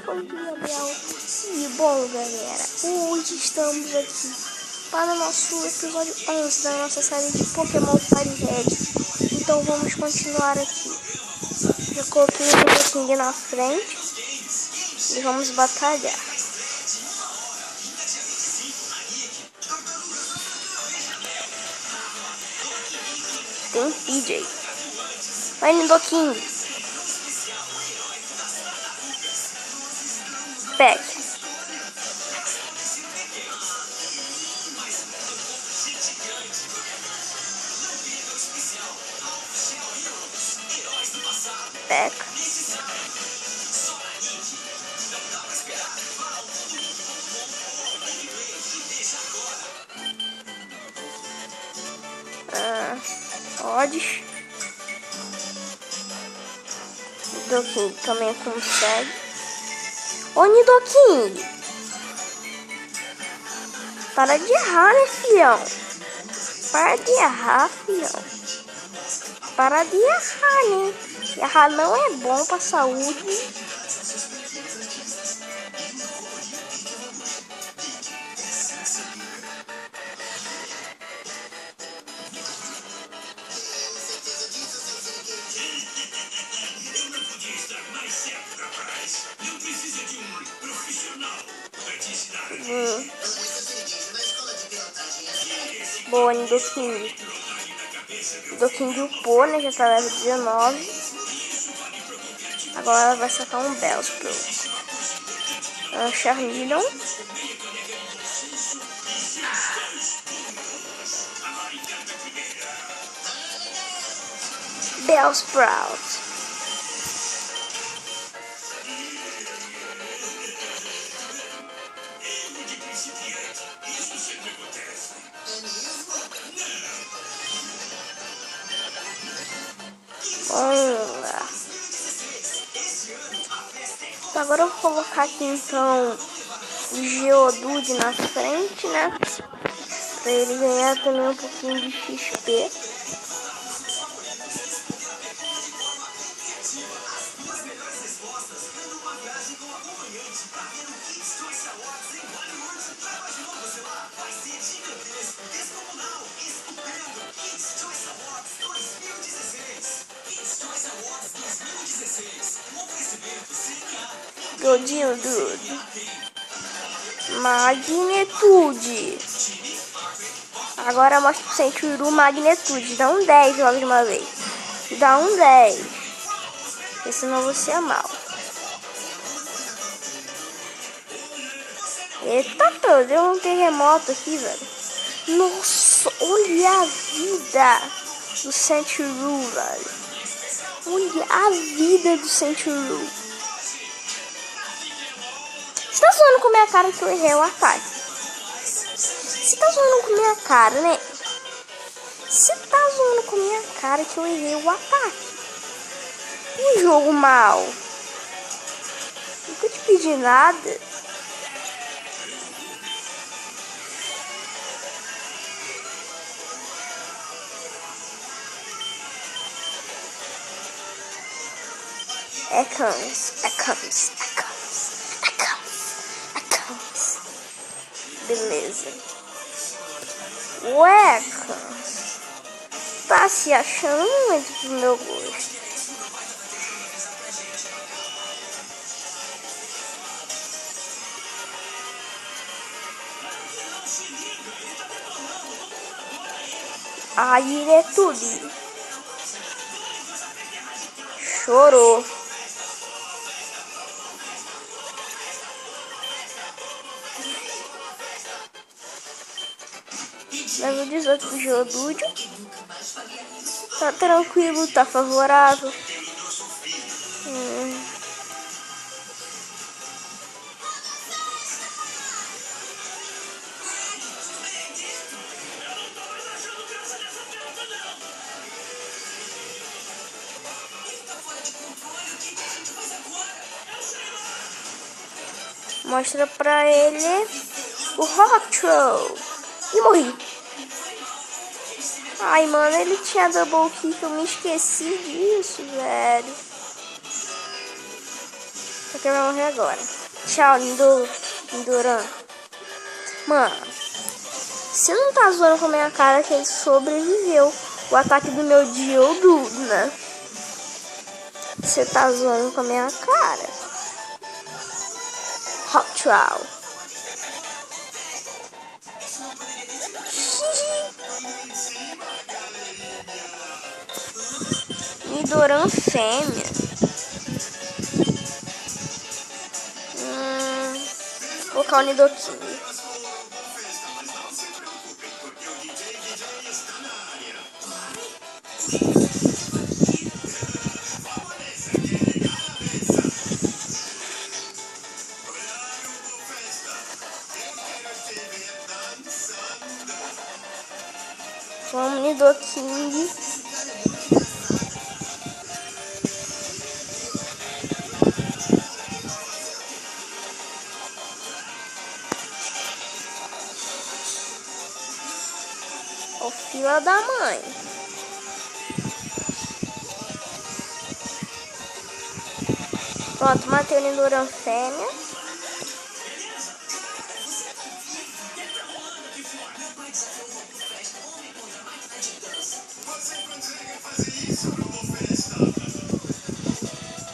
Oi, Gabriel. E bom, galera, hoje estamos aqui para o nosso episódio 11 da nossa série de Pokémon Fire Red. Então vamos continuar aqui. Já coloquei o King na frente e vamos batalhar. Tem PJ. Vai, Nidoking. Peck. Peck. Odds. Nidoking também consegue. Ô, Nidoking! Para de errar, né, filhão? Para de errar, filhão. Para de errar, né? Errar não é bom pra saúde. Boa, Nidoking. Nidoking upou, né? Já tá level 19. Agora ela vai sacar um Bellsprout. Charmeleon. Bellsprout. Então, agora eu vou colocar aqui então o Geodude na frente, né? Pra ele ganhar também um pouquinho de XP. Geodude. Magnitude. Agora mostra pro Sentryru magnitude. Dá um 10 logo de uma vez. Dá um 10. Porque senão você é mal. Eita, pô, deu um terremoto aqui, velho. Nossa, olha a vida do Sentryru, velho. Olha a vida do Sentryru. Você tá zoando com a minha cara que eu errei o ataque? Você tá zoando com a minha cara, né? Você tá zoando com a minha cara que eu errei o ataque? Que jogo mal. Nunca te pedi nada. Ekans. Beleza. Ué, Ekans. Tá se achando muito pro meu gosto. Aí é tudo. Chorou. Level 18 do Geodude. Tá tranquilo, tá favorável. Mostra pra ele o Rock Throw. E morri. Ai, mano, ele tinha double kick, eu me esqueci disso, velho. Só que ele vai morrer agora. Tchau, Nidoran. Mano, você não tá zoando com a minha cara que ele sobreviveu o ataque do meu Geodude, né? Você tá zoando com a minha cara. Hot Troll. Nidoran fêmea. Vou colocar o Nidoking. Vamos, Nidoking. Ô filha da mãe. Pronto, matei o Nidoran fêmea.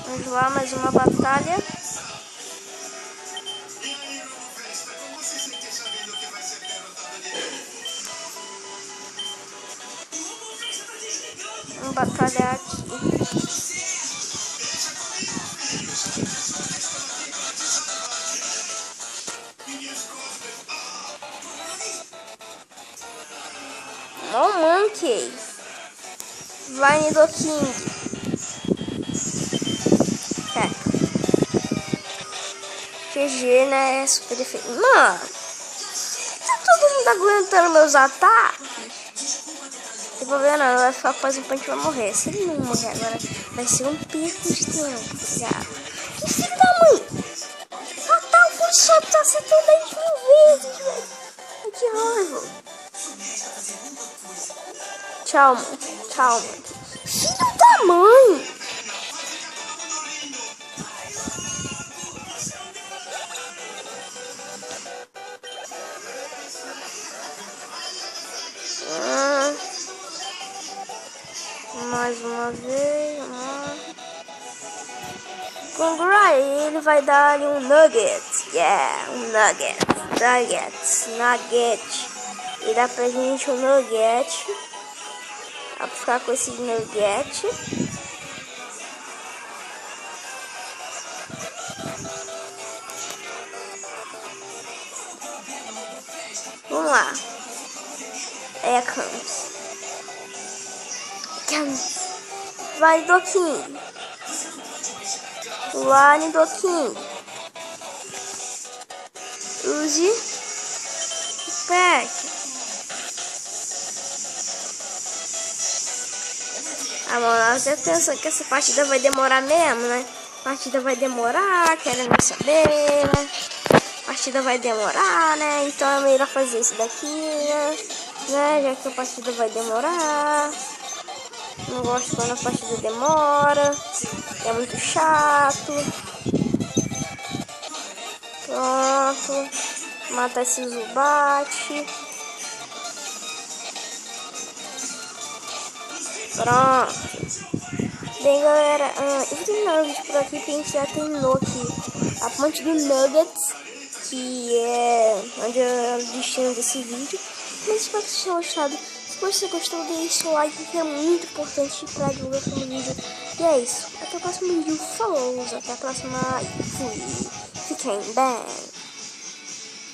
Vamos lá, mais uma batalha. Vamos batalhar aqui. Oh, Monkey. Vai, Nidoking. GG, né? Super defeito. Mano, tá todo mundo aguentando meus ataques? Não tem problema não, vai ficar quase um punch, vai morrer. Se ele não morrer agora, vai ser um perco de tempo, tá ligado? Que filho da mãe! Fatal por só tá acertando 10.000 vezes, velho. Que raiva. Tchau, mano. Tchau, mano. Filho da mãe! Mais uma vez. Congra, ele vai dar ali um nugget. Yeah, um nugget. Nugget. E dá pra gente um nugget. Dá pra ficar com esse nugget. Vamos lá. É a Camus. Vai, Nidoking. Lá, Nidoking. Use. Pack. Ah, mano, você pensa que essa partida vai demorar mesmo, né? Partida vai demorar, querendo saber, né? Partida vai demorar, né? Então é melhor fazer isso daqui, né? Já que a partida vai demorar. Não gosto quando a partida demora. É muito chato. Pronto. Mata esse Zubat. Pronto. Bem, galera, eu vou terminar o vídeo por aqui, porque a gente já terminou aqui a ponte do Nuggets, que é onde é o destino desse vídeo. Mas espero que vocês tenham gostado. Se você gostou, deixe o like, que é muito importante para a divulgação do vídeo. E é isso. Até o próximo vídeo. Falou. Até a próxima. E fui. Fiquem bem.